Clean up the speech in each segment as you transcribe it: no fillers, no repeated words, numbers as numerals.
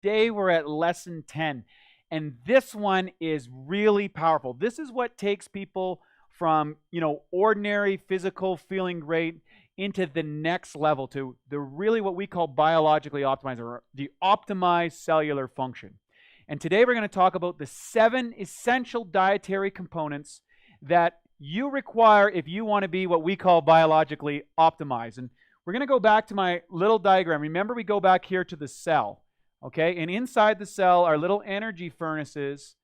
Today we're at lesson 10. And this one is really powerful. This is what takes people from, ordinary physical feeling great into the next level to the really what we call biologically optimized, or the optimized cellular function. And today we're going to talk about the 7 essential dietary components that you require if you want to be what we call biologically optimized. And we're going to go back to my little diagram. Remember, we go back here to the cell, okay? And inside the cell, our little energy furnaces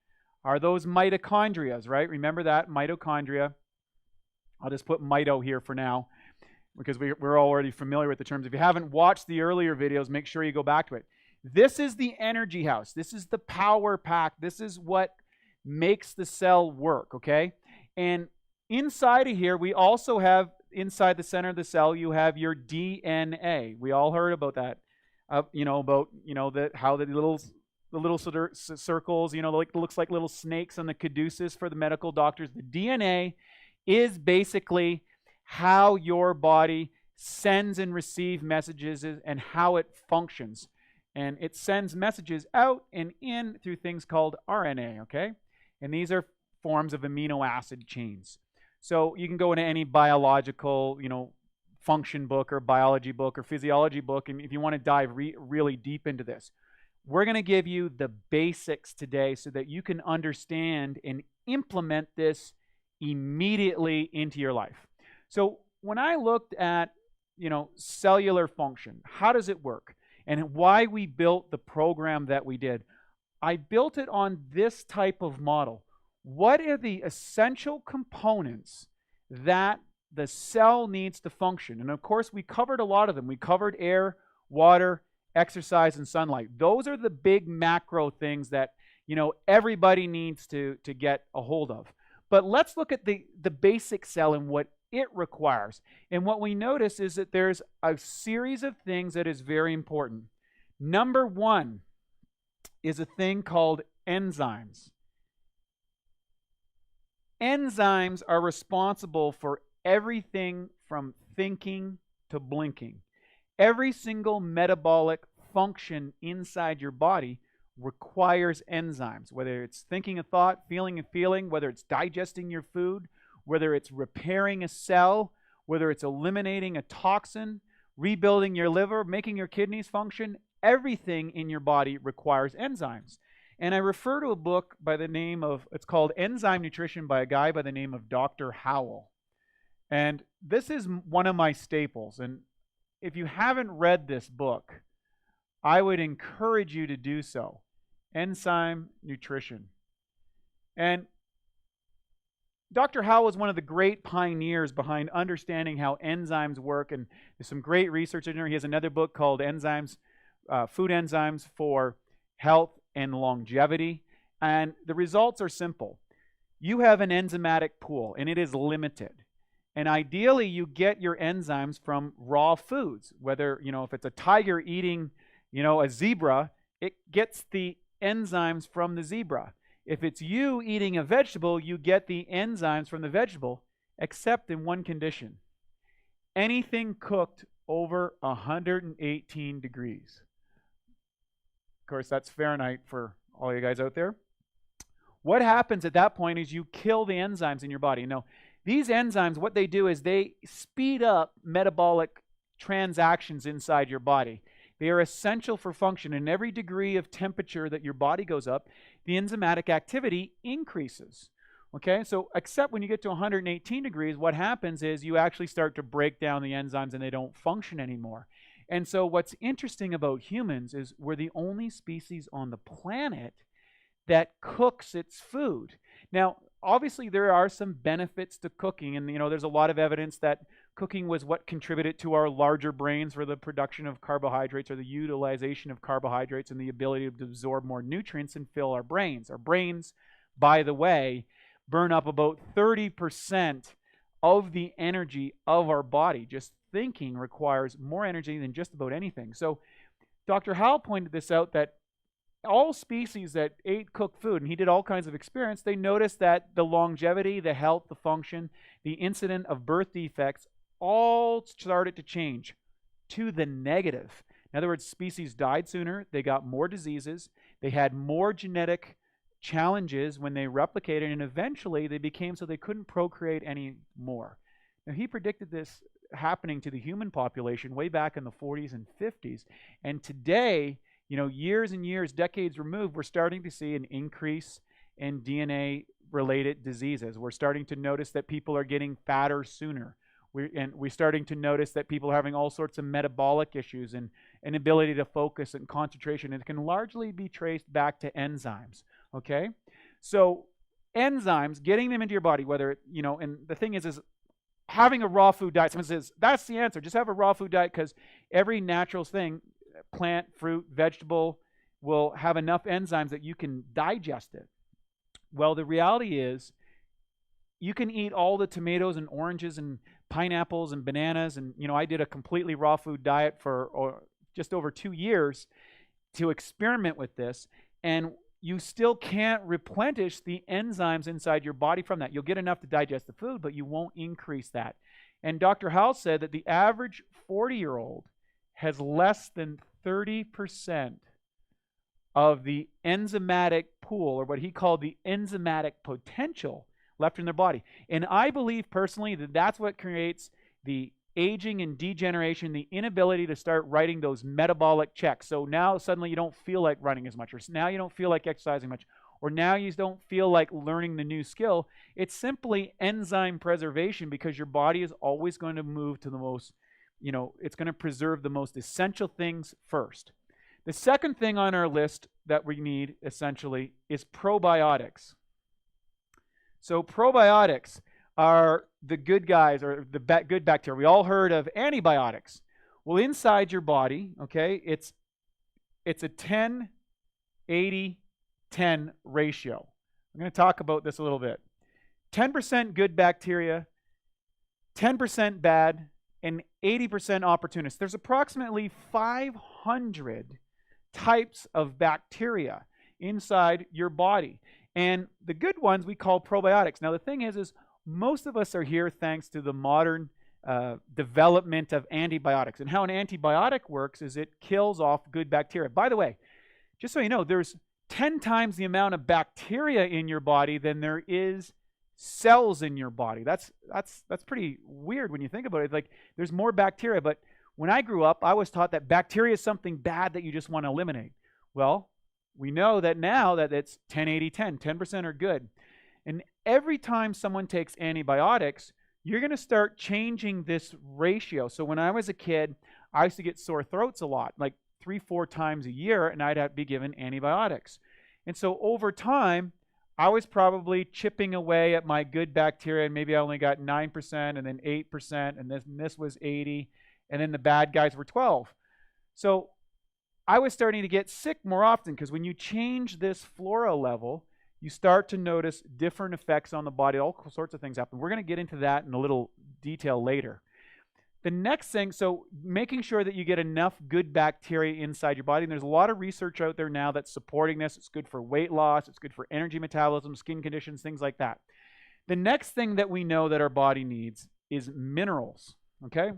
are those mitochondria, right? Remember that, mitochondria. I'll just put mito here for now because we're already familiar with the terms. If you haven't watched the earlier videos, make sure you go back to it. This is the energy house. This is the power pack. This is what makes the cell work, okay? And inside of here, we also have, inside the center of the cell, you have your DNA. We all heard about that, how the little circles, looks like little snakes on the caduceus for the medical doctors. The DNA is basically how your body sends and receives messages and how it functions. And it sends messages out and in through things called RNA, okay? And these are forms of amino acid chains. So you can go into any biological, function book or biology book or physiology book, and if you want to dive really deep into this, we're going to give you the basics today so that you can understand and implement this immediately into your life. So when I looked at, cellular function, how does it work? And why we built the program that we did, I built it on this type of model. What are the essential components that the cell needs to function? And of course, we covered a lot of them. We covered air, water, exercise, and sunlight. Those are the big macro things that, everybody needs to get a hold of. But let's look at the basic cell and what it requires. And what we notice is that there's a series of things that is very important. Number 1 is a thing called enzymes. Enzymes are responsible for everything from thinking to blinking. Every single metabolic function inside your body requires enzymes, whether it's thinking a thought, feeling a feeling, whether it's digesting your food, whether it's repairing a cell, whether it's eliminating a toxin, rebuilding your liver, making your kidneys function. Everything in your body requires enzymes. And I refer to a book by the name of, it's called Enzyme Nutrition by a guy by the name of Dr. Howell. And this is one of my staples. And if you haven't read this book, I would encourage you to do so. Enzyme Nutrition. And Dr. Howell is one of the great pioneers behind understanding how enzymes work, and there's some great research in there. He has another book called Enzymes, Food Enzymes for Health and Longevity, and the results are simple. You have an enzymatic pool, and it is limited. And ideally, you get your enzymes from raw foods, whether, if it's a tiger eating, a zebra, it gets the enzymes from the zebra. If it's you eating a vegetable, you get the enzymes from the vegetable, except in one condition. Anything cooked over 118 degrees. Of course, that's Fahrenheit for all you guys out there. What happens at that point is you kill the enzymes in your body. Now, these enzymes, what they do is they speed up metabolic transactions inside your body. They are essential for function. In every degree of temperature that your body goes up, the enzymatic activity increases. Okay, so except when you get to 118 degrees, what happens is you actually start to break down the enzymes and they don't function anymore. And so what's interesting about humans is we're the only species on the planet that cooks its food. Now, obviously there are some benefits to cooking, and there's a lot of evidence that cooking was what contributed to our larger brains for the production of carbohydrates, or the utilization of carbohydrates, and the ability to absorb more nutrients and fill our brains. Our brains, by the way, burn up about 30% of the energy of our body. Just thinking requires more energy than just about anything. So Dr. Howell pointed this out, that all species that ate cooked food, and he did all kinds of experiments, they noticed that the longevity, the health, the function, the incident of birth defects all started to change to the negative. In other words, species died sooner, they got more diseases, they had more genetic challenges when they replicated, and eventually they became so they couldn't procreate anymore. Now, he predicted this happening to the human population way back in the 40s and 50s. And today, years and years, decades removed, we're starting to see an increase in DNA-related diseases. We're starting to notice that people are getting fatter sooner. We're starting to notice that people are having all sorts of metabolic issues and inability to focus and concentration. And it can largely be traced back to enzymes, okay? So enzymes, getting them into your body, whether, and the thing is having a raw food diet. Someone says, that's the answer. Just have a raw food diet because every natural thing, plant, fruit, vegetable, will have enough enzymes that you can digest it. Well, the reality is you can eat all the tomatoes and oranges and pineapples and bananas. And, I did a completely raw food diet for just over 2 years to experiment with this. And you still can't replenish the enzymes inside your body from that. You'll get enough to digest the food, but you won't increase that. And Dr. Howell said that the average 40-year-old has less than 30% of the enzymatic pool, or what he called the enzymatic potential, left in their body. And I believe personally that that's what creates the aging and degeneration, the inability to start writing those metabolic checks. So now suddenly you don't feel like running as much, or now you don't feel like exercising much, or now you don't feel like learning the new skill. It's simply enzyme preservation, because your body is always going to move to the most, it's going to preserve the most essential things first. The second thing on our list that we need essentially is probiotics. So probiotics are the good guys, or the good bacteria. We all heard of antibiotics. Well, inside your body, okay, it's a 10, 80, 10 ratio. I'm going to talk about this a little bit. 10% good bacteria, 10% bad, and 80% opportunists. There's approximately 500 types of bacteria inside your body. And the good ones we call probiotics. Now, the thing is most of us are here thanks to the modern development of antibiotics. And how an antibiotic works is it kills off good bacteria. By the way, just so you know, there's 10 times the amount of bacteria in your body than there is cells in your body. That's pretty weird when you think about it. Like, there's more bacteria, but when I grew up, I was taught that bacteria is something bad that you just want to eliminate. Well, we know that now that it's 10, 80, 10. 10% are good. And every time someone takes antibiotics, you're going to start changing this ratio. So when I was a kid, I used to get sore throats a lot, like 3-4 times a year, and I'd have to be given antibiotics. And so over time, I was probably chipping away at my good bacteria, and maybe I only got 9% and then 8%, and this was 80, and then the bad guys were 12. So I was starting to get sick more often, because when you change this flora level, you start to notice different effects on the body. All sorts of things happen. We're going to get into that in a little detail later. The next thing, so making sure that you get enough good bacteria inside your body. And there's a lot of research out there now that's supporting this. It's good for weight loss. It's good for energy metabolism, skin conditions, things like that. The next thing that we know that our body needs is minerals, okay?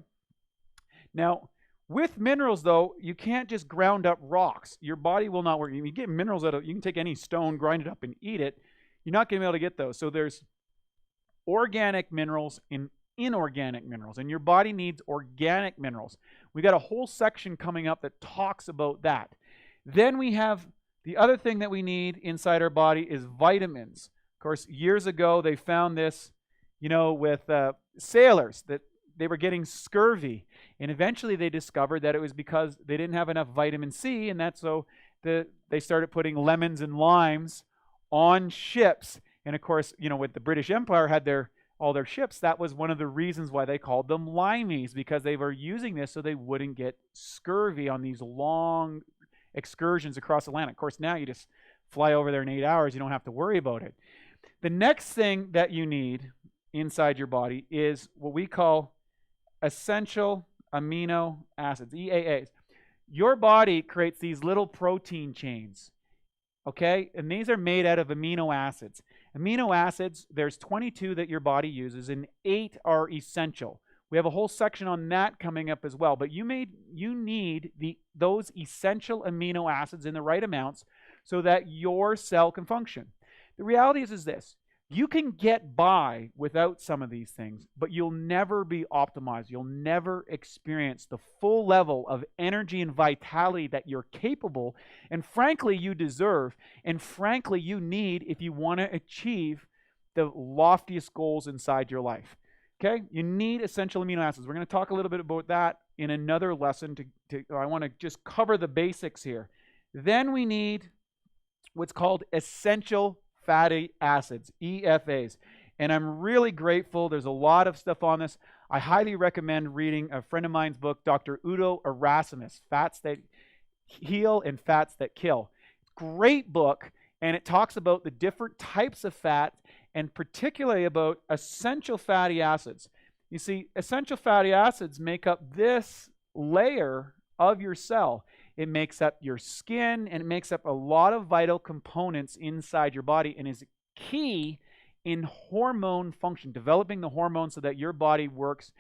Now, with minerals, though, you can't just ground up rocks. Your body will not work. You get minerals you can take any stone, grind it up, and eat it. You're not going to be able to get those. So there's organic minerals and inorganic minerals, and your body needs organic minerals. We got a whole section coming up that talks about that. Then we have the other thing that we need inside our body is vitamins. Of course, years ago, they found this, with sailors, that they were getting scurvy. And eventually they discovered that it was because they didn't have enough vitamin C, and that's so they started putting lemons and limes on ships. And of course, with the British Empire had all their ships, that was one of the reasons why they called them limeys, because they were using this so they wouldn't get scurvy on these long excursions across the Atlantic. Of course, now you just fly over there in 8 hours. You don't have to worry about it. The next thing that you need inside your body is what we call essential amino acids, EAAs. Your body creates these little protein chains, okay? And these are made out of amino acids. Amino acids, there's 22 that your body uses, and 8 are essential. We have a whole section on that coming up as well. But you need those essential amino acids in the right amounts so that your cell can function. The reality is this. You can get by without some of these things, but you'll never be optimized. You'll never experience the full level of energy and vitality that you're capable and frankly you deserve and frankly you need if you want to achieve the loftiest goals inside your life. Okay? You need essential amino acids. We're going to talk a little bit about that in another lesson. I want to just cover the basics here. Then we need what's called essential fatty acids, EFAs. And I'm really grateful. There's a lot of stuff on this. I highly recommend reading a friend of mine's book, Dr. Udo Erasmus, Fats That Heal and Fats That Kill. Great book, and it talks about the different types of fat and particularly about essential fatty acids. You see, essential fatty acids make up this layer of your cell. It makes up your skin, and it makes up a lot of vital components inside your body and is key in hormone function, developing the hormones so that your body works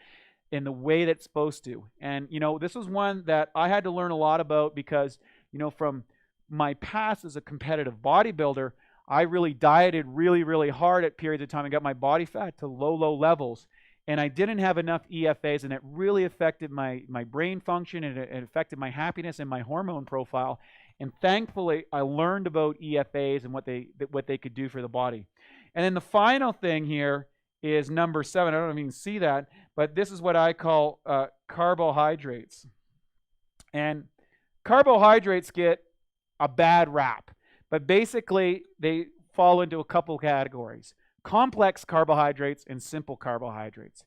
in the way that it's supposed to. And, this was one that I had to learn a lot about because, from my past as a competitive bodybuilder, I really dieted really, really hard at periods of time and got my body fat to low levels. And I didn't have enough EFAs, and it really affected my brain function, and it affected my happiness and my hormone profile. And thankfully, I learned about EFAs and what they could do for the body. And then the final thing here is number 7. I don't know if you can see that, but this is what I call carbohydrates. And carbohydrates get a bad rap, but basically they fall into a couple categories: complex carbohydrates and simple carbohydrates.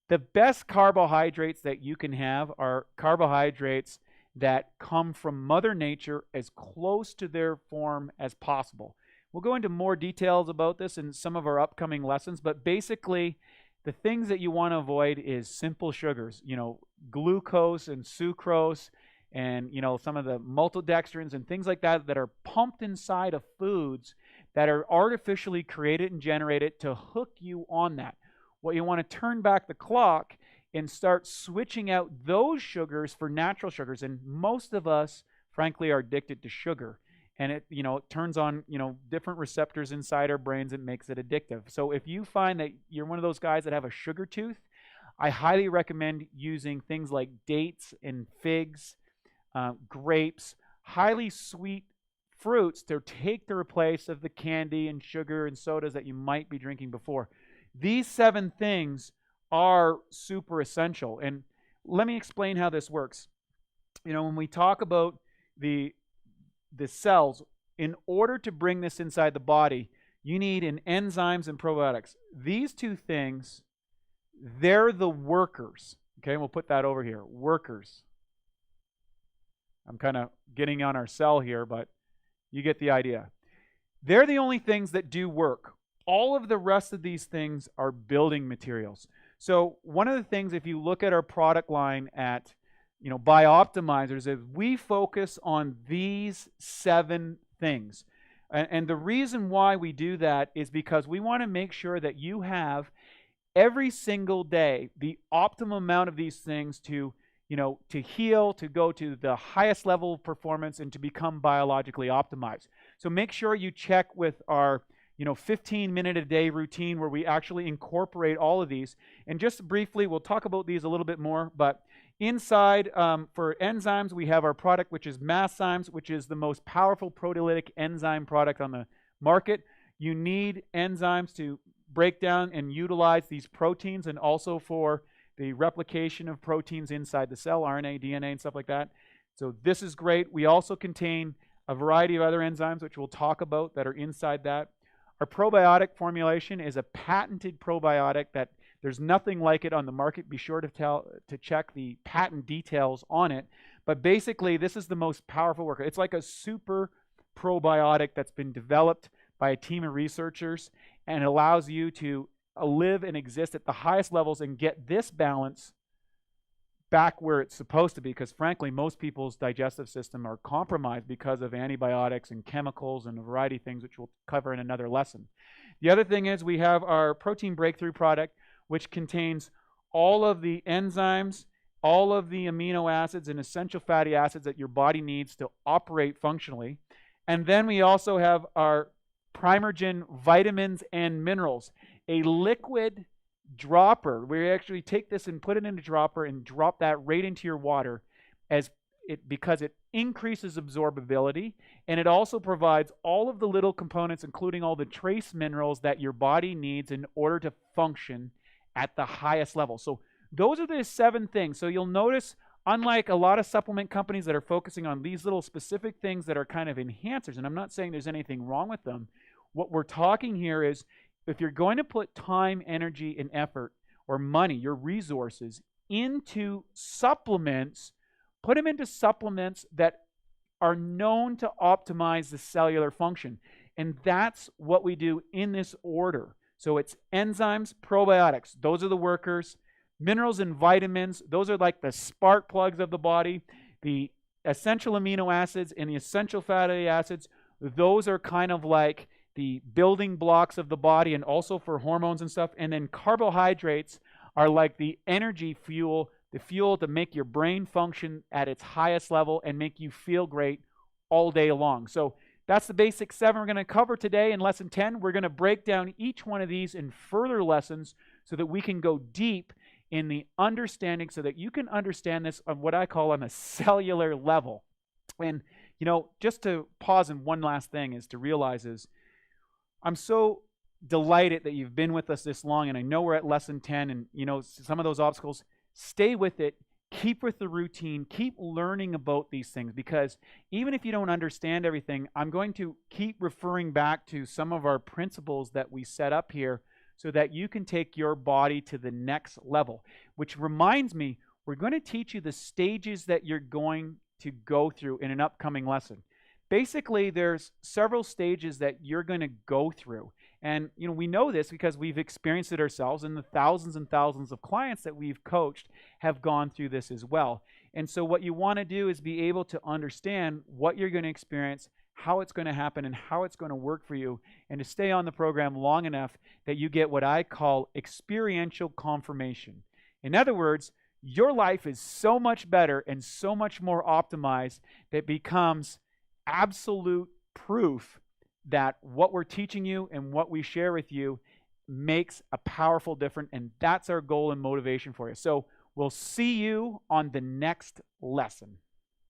The best carbohydrates that you can have are carbohydrates that come from Mother Nature as close to their form as possible. We'll go into more details about this in some of our upcoming lessons, but basically the things that you want to avoid is simple sugars, glucose and sucrose, and some of the maltodextrins and things like that that are pumped inside of foods that are artificially created and generated to hook you on that. What you want to turn back the clock and start switching out those sugars for natural sugars. And most of us, frankly, are addicted to sugar. And it turns on, different receptors inside our brains and makes it addictive. So if you find that you're one of those guys that have a sugar tooth, I highly recommend using things like dates and figs, grapes, highly sweet fruits to take the place of the candy and sugar and sodas that you might be drinking before. These 7 things are super essential. And let me explain how this works. When we talk about the cells, in order to bring this inside the body, you need enzymes and probiotics. These 2 things, they're the workers. Okay, we'll put that over here. Workers. I'm kind of getting on our cell here, but you get the idea. They're the only things that do work. All of the rest of these things are building materials. So one of the things, if you look at our product line at Bioptimizers, is we focus on these 7 things. And the reason why we do that is because we want to make sure that you have every single day the optimum amount of these things to heal, to go to the highest level of performance, and to become biologically optimized. So make sure you check with our 15-minute-a-day routine where we actually incorporate all of these. And just briefly, we'll talk about these a little bit more, but inside, for enzymes, we have our product, which is MassZymes, which is the most powerful proteolytic enzyme product on the market. You need enzymes to break down and utilize these proteins, and also for the replication of proteins inside the cell, RNA, DNA, and stuff like that. So this is great. We also contain a variety of other enzymes, which we'll talk about, that are inside that. Our probiotic formulation is a patented probiotic that there's nothing like it on the market. Be sure to check the patent details on it. But basically, this is the most powerful worker. It's like a super probiotic that's been developed by a team of researchers, and it allows you to live and exist at the highest levels and get this balance back where it's supposed to be, because frankly, most people's digestive system are compromised because of antibiotics and chemicals and a variety of things, which we'll cover in another lesson. The other thing is we have our protein breakthrough product, which contains all of the enzymes, all of the amino acids and essential fatty acids that your body needs to operate functionally. And then we also have our Primergen vitamins and minerals, a liquid dropper. We actually take this and put it in a dropper and drop that right into your water because it increases absorbability, and it also provides all of the little components, including all the trace minerals that your body needs in order to function at the highest level. So those are the 7 things. So you'll notice, unlike a lot of supplement companies that are focusing on these little specific things that are kind of enhancers, and I'm not saying there's anything wrong with them, what we're talking here is if you're going to put time, energy, and effort, or money, your resources, into supplements, put them into supplements that are known to optimize the cellular function. And that's what we do in this order. So it's enzymes, probiotics, those are the workers. Minerals and vitamins, those are like the spark plugs of the body. The essential amino acids and the essential fatty acids, those are kind of like the building blocks of the body and also for hormones and stuff. And then carbohydrates are like the energy fuel, the fuel to make your brain function at its highest level and make you feel great all day long. So that's the basic 7 we're going to cover today in Lesson 10. We're going to break down each one of these in further lessons so that we can go deep in the understanding so that you can understand this on what I call on a cellular level. And, just to pause, and one last thing is to realize is I'm so delighted that you've been with us this long, and I know we're at Lesson 10, and, some of those obstacles, stay with it. Keep with the routine. Keep learning about these things, because even if you don't understand everything, I'm going to keep referring back to some of our principles that we set up here so that you can take your body to the next level. Which reminds me, we're going to teach you the stages that you're going to go through in an upcoming lesson. Basically, there's several stages that you're going to go through. And, we know this because we've experienced it ourselves, and the thousands and thousands of clients that we've coached have gone through this as well. And so what you want to do is be able to understand what you're going to experience, how it's going to happen, and how it's going to work for you, and to stay on the program long enough that you get what I call experiential confirmation. In other words, your life is so much better and so much more optimized that it becomes absolute proof that what we're teaching you and what we share with you makes a powerful difference, and that's our goal and motivation for you. So we'll see you on the next lesson.